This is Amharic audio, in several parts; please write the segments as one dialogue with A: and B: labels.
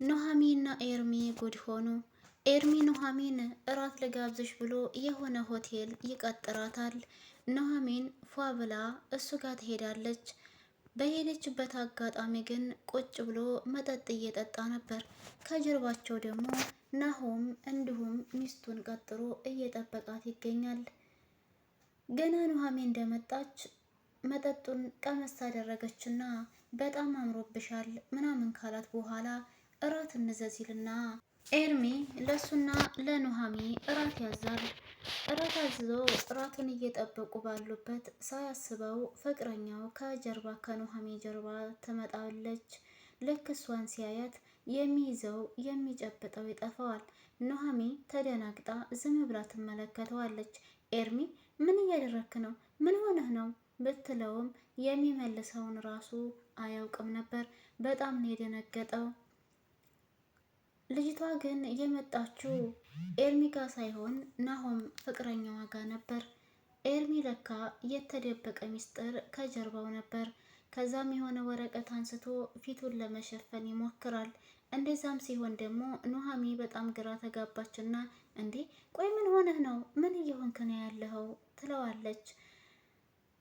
A: ኑሐሚንና ኤርሚ ጉድ ሆኑ። ኤርሚ ኑሐሚን እራት ልጋብዝሽ ብሎ የሆነ ሆቴል ይቀጥራታል። ኑሐሚን ፏ ብላ እሱ ጋር ትሄዳለች። በሄደችበት አጋጣሚ ግን ቁጭ ብሎ መጠጥ እየጠጣ ነበር። ከጀርባቸው ደግሞ ናሆም እንዲሁም ሚስቱን ቀጥሮ እየጠበቃት ይገኛል። ገና ኑሐሚን እንደመጣች መጠጡን ቀመስ አደረገችና በጣም አምሮብሻል ምናምን ካላት በኋላ እራት እንዘዚልና ኤርሚ ለሱና ለኑሐሚ እራት ያዛል። እራት አዝዞ እራቱን እየጠበቁ ባሉበት ሳያስበው ፍቅረኛው ከጀርባ ከኑሐሚ ጀርባ ትመጣለች። ልክ እሷን ሲያያት የሚይዘው የሚጨብጠው ይጠፋዋል። ኑሐሚ ተደናግጣ ዝም ብላ ትመለከተዋለች። ኤርሚ ምን እያደረክ ነው? ምን ሆነህ ነው ብትለውም የሚመልሰውን ራሱ አያውቅም ነበር። በጣም ነው የደነገጠው። ልጅቷ ግን የመጣችው ኤርሚ ጋ ሳይሆን ናሆም ፍቅረኛዋ ጋ ነበር። ኤርሚ ለካ የተደበቀ ሚስጥር ከጀርባው ነበር። ከዛም የሆነ ወረቀት አንስቶ ፊቱን ለመሸፈን ይሞክራል። እንደዛም ሲሆን ደግሞ ኑሐሚ በጣም ግራ ተጋባችና እንዴ ቆይ ምን ሆነህ ነው? ምን እየሆንክ ነው ያለኸው? ትለዋለች።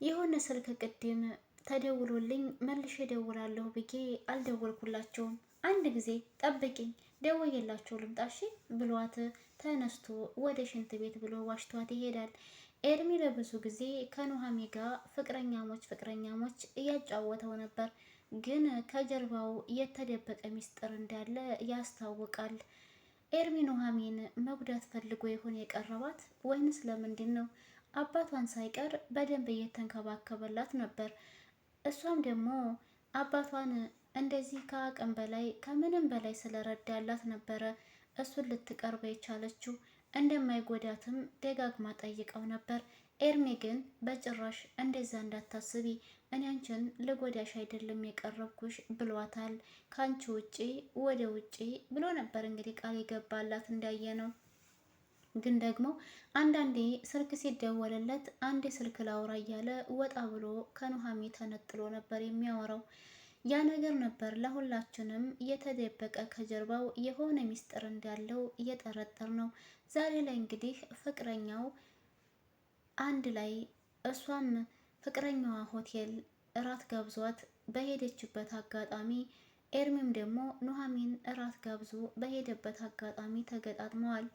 A: የሆነ ስልክ ቅድም ተደውሎልኝ መልሼ እደውላለሁ ብዬ አልደወልኩላቸውም። አንድ ጊዜ ጠብቂኝ ደውዬላቸው ልምጣ እሺ ብሏት ተነስቶ ወደ ሽንት ቤት ብሎ ዋሽቷት ይሄዳል። ኤርሚ ለብዙ ጊዜ ከኑሐሚ ጋር ፍቅረኛሞች እያጫወተው ነበር፣ ግን ከጀርባው የተደበቀ ሚስጥር እንዳለ ያስታውቃል። ኤርሚ ኑሐሚን መጉዳት ፈልጎ ይሆን የቀረባት ወይንስ ለምንድን ነው? አባቷን ሳይቀር በደንብ እየተንከባከበላት ነበር። እሷም ደግሞ አባቷን እንደዚህ ከአቅም በላይ ከምንም በላይ ስለረዳላት ነበረ እሱን ልትቀርበ የቻለችው። እንደማይጎዳትም ደጋግማ ጠይቀው ነበር። ኤርሚ ግን በጭራሽ እንደዛ እንዳታስቢ፣ እኔ አንቺን ልጎዳሽ አይደለም የቀረብኩሽ ብሏታል። ከአንቺ ውጪ ወደ ውጪ ብሎ ነበር እንግዲህ ቃል የገባላት እንዳየ ነው። ግን ደግሞ አንዳንዴ ስልክ ሲደወልለት አንድ ስልክ ላውራ እያለ ወጣ ብሎ ከኑሐሚ ተነጥሎ ነበር የሚያወራው። ያ ነገር ነበር ለሁላችንም የተደበቀ ከጀርባው የሆነ ሚስጥር እንዳለው እየጠረጠር ነው። ዛሬ ላይ እንግዲህ ፍቅረኛው አንድ ላይ እሷም ፍቅረኛዋ ሆቴል እራት ጋብዟት በሄደችበት አጋጣሚ ኤርሚም ደግሞ ኑሐሚን እራት ጋብዞ በሄደበት አጋጣሚ ተገጣጥመዋል።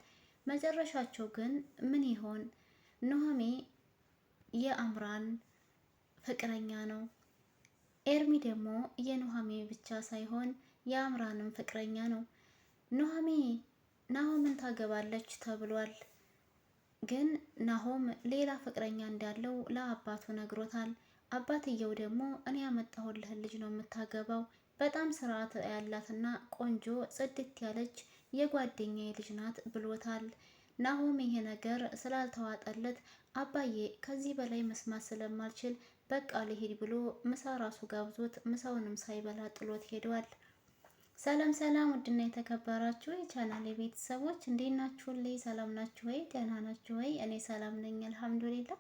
A: መጨረሻቸው ግን ምን ይሆን? ኑሐሚ የአምራን ፍቅረኛ ነው። ኤርሚ ደግሞ የኑሐሚ ብቻ ሳይሆን የአምራንም ፍቅረኛ ነው። ኑሐሚ ናሆምን ታገባለች ተብሏል። ግን ናሆም ሌላ ፍቅረኛ እንዳለው ለአባቱ ነግሮታል። አባትየው ደግሞ እኔ ያመጣሁልህን ልጅ ነው የምታገባው፣ በጣም ስርዓት ያላትና ቆንጆ ጽድት ያለች የጓደኛዬ ልጅ ናት ብሎታል። ናሆም ይሄ ነገር ስላልተዋጠለት አባዬ ከዚህ በላይ መስማት ስለማልችል በቃ ልሄድ ብሎ ምሳ ራሱ ጋብዞት ምሳውንም ሳይበላ ጥሎት ሄዷል። ሰላም ሰላም፣ ውድና የተከበራችሁ የቻናሌ ቤተሰቦች እንዴት ናችሁልኝ? ሰላም ናችሁ ወይ? ደህና ናችሁ ወይ? እኔ ሰላም ነኝ አልሐምዱሊላ።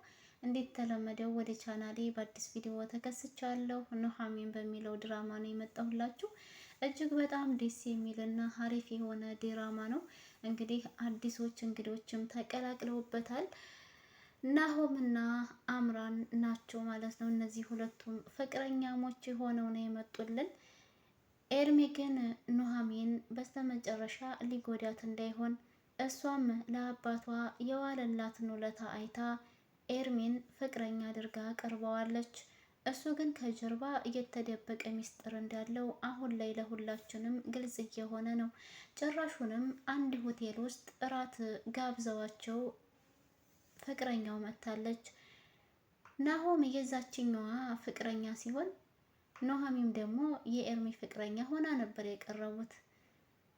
A: እንዴት ተለመደው ወደ ቻናሌ በአዲስ ቪዲዮ ተከስቻለሁ። ኑሐሚን በሚለው ድራማ ነው የመጣሁላችሁ። እጅግ በጣም ደስ የሚልና ሀሪፍ የሆነ ድራማ ነው። እንግዲህ አዲሶች እንግዶችም ተቀላቅለውበታል። ናሆምና አምራን ናቸው ማለት ነው። እነዚህ ሁለቱም ፍቅረኛሞች ሆነው ነው የመጡልን። ኤርሚ ግን ኑሐሚን በስተመጨረሻ ሊጎዳት እንዳይሆን እሷም ለአባቷ የዋለላትን ውለታ አይታ ኤርሚን ፍቅረኛ አድርጋ ቀርበዋለች። እሱ ግን ከጀርባ እየተደበቀ ሚስጥር እንዳለው አሁን ላይ ለሁላችንም ግልጽ እየሆነ ነው። ጭራሹንም አንድ ሆቴል ውስጥ እራት ጋብዘዋቸው ፍቅረኛው መታለች። ናሆም የዛችኛዋ ፍቅረኛ ሲሆን ኑሐሚን ደግሞ የኤርሚ ፍቅረኛ ሆና ነበር የቀረቡት።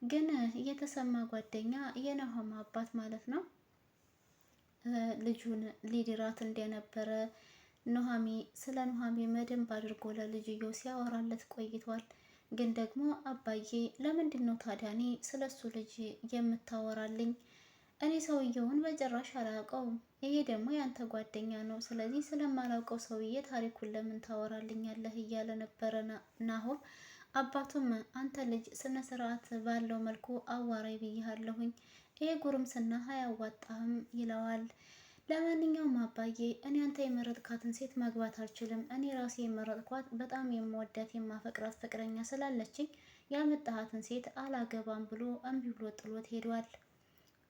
A: ግን የተሰማ ጓደኛ የናሆም አባት ማለት ነው ልጁን ሊድራት እንደነበረ ስለ ኑሐሚ በደንብ አድርጎ ለልጅየው ሲያወራለት ቆይቷል። ግን ደግሞ አባዬ ለምንድን ነው ታዲያ እኔ ስለ እሱ ልጅ የምታወራልኝ? እኔ ሰውየውን በጭራሽ አላውቀውም። ይሄ ደግሞ ያንተ ጓደኛ ነው። ስለዚህ ስለማላውቀው ሰውዬ ታሪኩን ለምን ታወራልኛለህ? እያለ ነበረ ናሆም። አባቱም አንተ ልጅ ስነ ስርዓት ባለው መልኩ አዋራይ ብያለሁኝ፣ ይሄ ጉርምስና አያዋጣህም ይለዋል። ለማንኛውም አባዬ እኔ አንተ የመረጥካትን ሴት ማግባት አልችልም። እኔ ራሴ የመረጥኳት በጣም የምወዳት የማፈቅራት ፍቅረኛ ስላለችኝ ያመጣሃትን ሴት አላገባም ብሎ እምቢ ብሎ ጥሎት ሄዷል።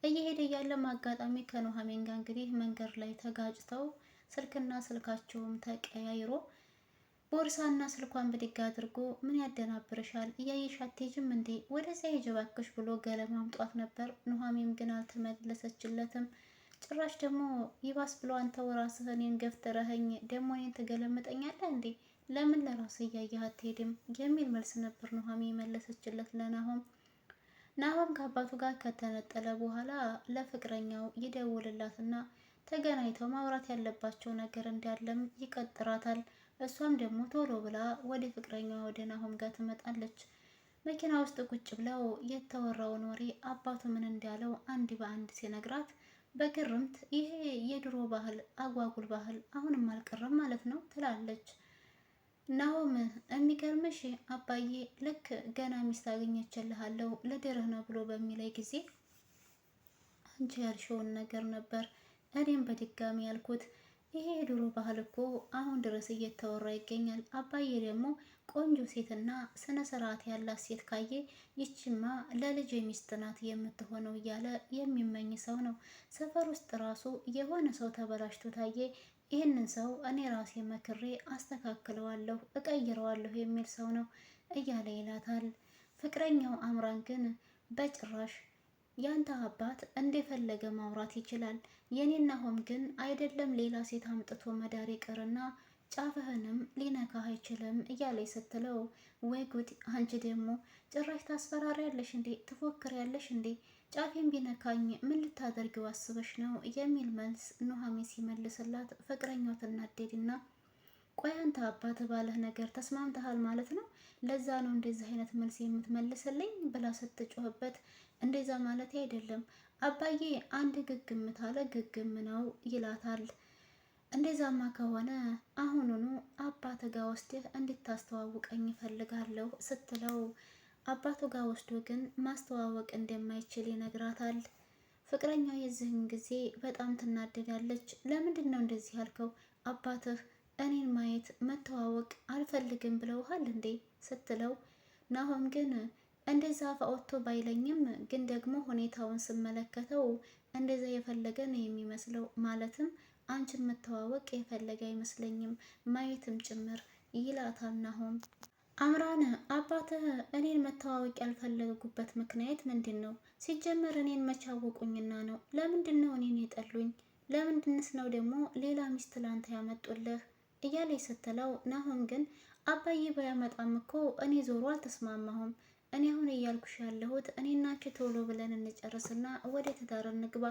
A: እየሄደ ያለም አጋጣሚ ከኑሐሚን ጋር እንግዲህ መንገድ ላይ ተጋጭተው ስልክና ስልካቸውም ተቀያይሮ ቦርሳና ስልኳን ብድግ አድርጎ ምን ያደናብርሻል? እያየሽ አትሄጂም እንዴ? ወደዚያ ሂጂ እባክሽ ብሎ ገለማ አምጧት ነበር። ኑሐሚን ግን አልተመለሰችለትም። ጭራሽ ደግሞ ይባስ ብሎ አንተው ራስህ እኔን ገፍትረኸኝ ደግሞ እኔን ትገለምጠኛለህ እንዴ? ለምን ለራስህ እያየህ አትሄድም? የሚል መልስ ነበር ኑሐሚን የመለሰችለት ለናሆም። ናሆም ከአባቱ ጋር ከተነጠለ በኋላ ለፍቅረኛው ይደውልላትና ተገናኝተው ማውራት ያለባቸው ነገር እንዳለም ይቀጥራታል። እሷም ደግሞ ቶሎ ብላ ወደ ፍቅረኛዋ ወደ ናሆም ጋር ትመጣለች። መኪና ውስጥ ቁጭ ብለው የተወራውን ወሬ አባቱ ምን እንዳለው አንድ በአንድ ሲነግራት በግርምት ይሄ የድሮ ባህል አጓጉል ባህል አሁንም አልቀረም ማለት ነው ትላለች። ናሆም የሚገርምሽ አባዬ ልክ ገና ሚስት አግኝቼልሃለሁ ልድርህ ነው ብሎ በሚለይ ጊዜ አንቺ ያልሽውን ነገር ነበር እኔም በድጋሚ ያልኩት። ይሄ የድሮ ባህል እኮ አሁን ድረስ እየተወራ ይገኛል። አባዬ ደግሞ ቆንጆ ሴትና ስነ ስርዓት ያላት ሴት ካየ ይችማ ለልጅ ሚስት ናት የምትሆነው እያለ የሚመኝ ሰው ነው። ሰፈር ውስጥ ራሱ የሆነ ሰው ተበላሽቶ ታየ ይህንን ሰው እኔ ራሴ መክሬ አስተካክለዋለሁ እቀይረዋለሁ የሚል ሰው ነው እያለ ይላታል። ፍቅረኛው አምራን ግን በጭራሽ ያንተ አባት እንደፈለገ ማውራት ይችላል፣ የኔና ሆም ግን አይደለም ሌላ ሴት አምጥቶ መዳር ይቅርና ጫፍህንም ሊነካህ አይችልም እያለች ስትለው፣ ወይ ጉድ! አንቺ ደግሞ ጭራሽ ታስፈራሪያለሽ እንዴ? ትፎክሪያለሽ እንዴ? ጫፌን ቢነካኝ ምን ልታደርጊው አስበሽ ነው? የሚል መልስ ኑሐሚን ሲመልስላት ፍቅረኛው ትናደድና ቆይ አንተ አባት ባለህ ነገር ተስማምተሃል ማለት ነው? ለዛ ነው እንደዚህ አይነት መልስ የምትመልስልኝ ብላ ስትጮህበት፣ እንደዛ ማለት አይደለም አባዬ አንድ ግግም ታለ ግግም ነው ይላታል። እንደዛማ ከሆነ አሁኑኑ አባት ጋር ወስደህ እንድታስተዋውቀኝ እፈልጋለሁ ስትለው አባቱ ጋር ወስዶ ግን ማስተዋወቅ እንደማይችል ይነግራታል። ፍቅረኛው የዚህን ጊዜ በጣም ትናደዳለች። ለምንድን ነው እንደዚህ ያልከው? አባትህ እኔን ማየት መተዋወቅ አልፈልግም ብለውሃል እንዴ ስትለው፣ ናሆም ግን እንደዛ አውጥቶ ባይለኝም ግን ደግሞ ሁኔታውን ስመለከተው እንደዛ የፈለገ ነው የሚመስለው። ማለትም አንቺን መተዋወቅ የፈለገ አይመስለኝም ማየትም ጭምር ይላታል ናሆም። አምራን አባትህ እኔን መተዋወቅ ያልፈለጉበት ምክንያት ምንድን ነው? ሲጀመር እኔን መቻወቁኝና ነው? ለምንድን ነው እኔን የጠሉኝ? ለምንድንስ ነው ደግሞ ሌላ ሚስት ላንተ ያመጡልህ? እያለች ስትለው፣ ናሆም ግን አባዬ ባያመጣም እኮ እኔ ዞሮ አልተስማማሁም። እኔ አሁን እያልኩሽ ያለሁት እኔና አንቺ ቶሎ ብለን እንጨርስና ወደ ትዳር እንግባ፣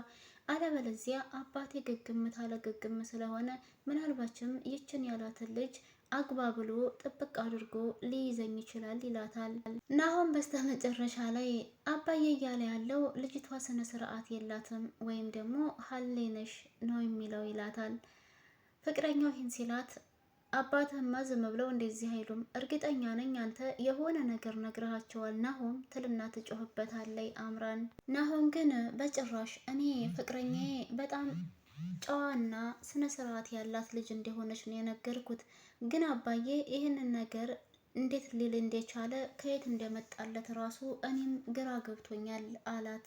A: አለበለዚያ አባቴ ግግምት አለ ግግም ስለሆነ ምናልባችም ይችን ያላትን ልጅ አግባ ብሎ ጥብቅ አድርጎ ሊይዘኝ ይችላል ይላታል። ናሆም በስተመጨረሻ ላይ አባዬ እያለ ያለው ልጅቷ ስነ ስርዓት የላትም ወይም ደግሞ ሀሌነሽ ነው የሚለው ይላታል። ፍቅረኛው ይህን ሲላት አባትህማ ዝም ብለው እንደዚህ አይሉም፣ እርግጠኛ ነኝ አንተ የሆነ ነገር ነግረሃቸዋል ናሆም ትልና ትጮህበታለይ አምራን። ናሆም ግን በጭራሽ እኔ ፍቅረኛዬ በጣም ጨዋና ስነ ስርዓት ያላት ልጅ እንደሆነች ነው የነገርኩት፣ ግን አባዬ ይህንን ነገር እንዴት ሊል እንደቻለ ከየት እንደመጣለት ራሱ እኔም ግራ ገብቶኛል አላት።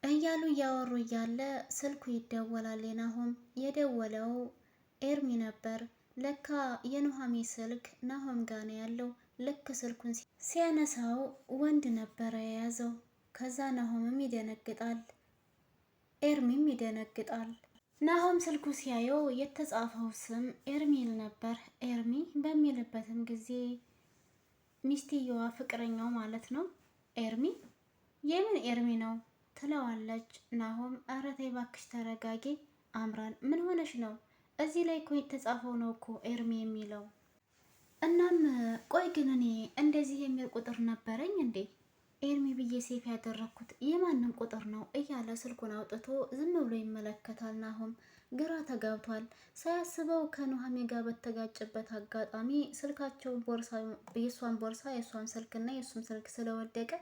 A: እያሉ እያወሩ እያለ ስልኩ ይደወላል። ናሆም የደወለው ኤርሚ ነበር። ለካ የኑሐሚን ስልክ ናሆም ጋር ነው ያለው። ልክ ስልኩን ሲያነሳው ወንድ ነበረ የያዘው። ከዛ ናሆምም ይደነግጣል፣ ኤርሚም ይደነግጣል። ናሆም ስልኩ ሲያየው የተጻፈው ስም ኤርሚል ነበር። ኤርሚ በሚልበትም ጊዜ ሚስትየዋ ፍቅረኛው ማለት ነው። ኤርሚ የምን ኤርሚ ነው ትለዋለች። ናሆም ኧረ ተይ እባክሽ ተረጋጊ አምራን ምን ሆነሽ ነው? እዚህ ላይ እኮ የተጻፈው ነው እኮ ኤርሚ የሚለው። እናም ቆይ ግን እኔ እንደዚህ የሚል ቁጥር ነበረኝ እንዴ? ኤርሚ ብዬ ሴፍ ያደረግኩት የማንን ቁጥር ነው እያለ ስልኩን አውጥቶ ዝም ብሎ ይመለከታል። ናሆም ግራ ተጋብቷል። ሳያስበው ከኑሃሜ ጋር በተጋጨበት አጋጣሚ ስልካቸው የእሷን ቦርሳ የእሷን ስልክና የእሱም ስልክ ስለወደቀ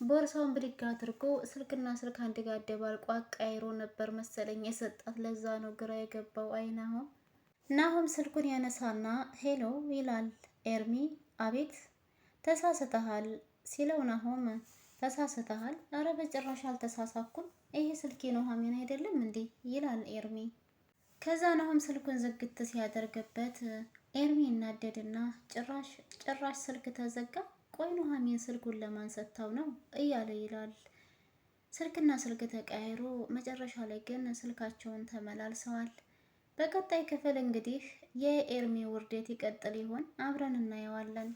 A: ቦርሳውን ብድግ አድርጎ ስልክና ስልክ አንድ ጋር አደባልቆ አቃይሮ ነበር መሰለኝ የሰጣት። ለዛ ነው ግራ የገባው። አይ ናሆም ስልኩን ያነሳና ሄሎ ይላል። ኤርሚ አቤት ተሳስተሃል ሲለው ናሆም ተሳስተሃል? አረ በጭራሽ አልተሳሳኩም፣ ይሄ ስልኬ ኑሃሚን አይደለም እንዴ ይላል ኤርሚ። ከዛ ናሆም ስልኩን ዝግት ሲያደርግበት ኤርሚ እናደድና ጭራሽ ስልክ ተዘጋ፣ ቆይ ኑሃሚን ስልኩን ለማን ሰጥታው ነው እያለ ይላል። ስልክና ስልክ ተቀያይሮ መጨረሻ ላይ ግን ስልካቸውን ተመላልሰዋል። በቀጣይ ክፍል እንግዲህ የኤርሚ ውርደት ይቀጥል ይሆን? አብረን እናየዋለን።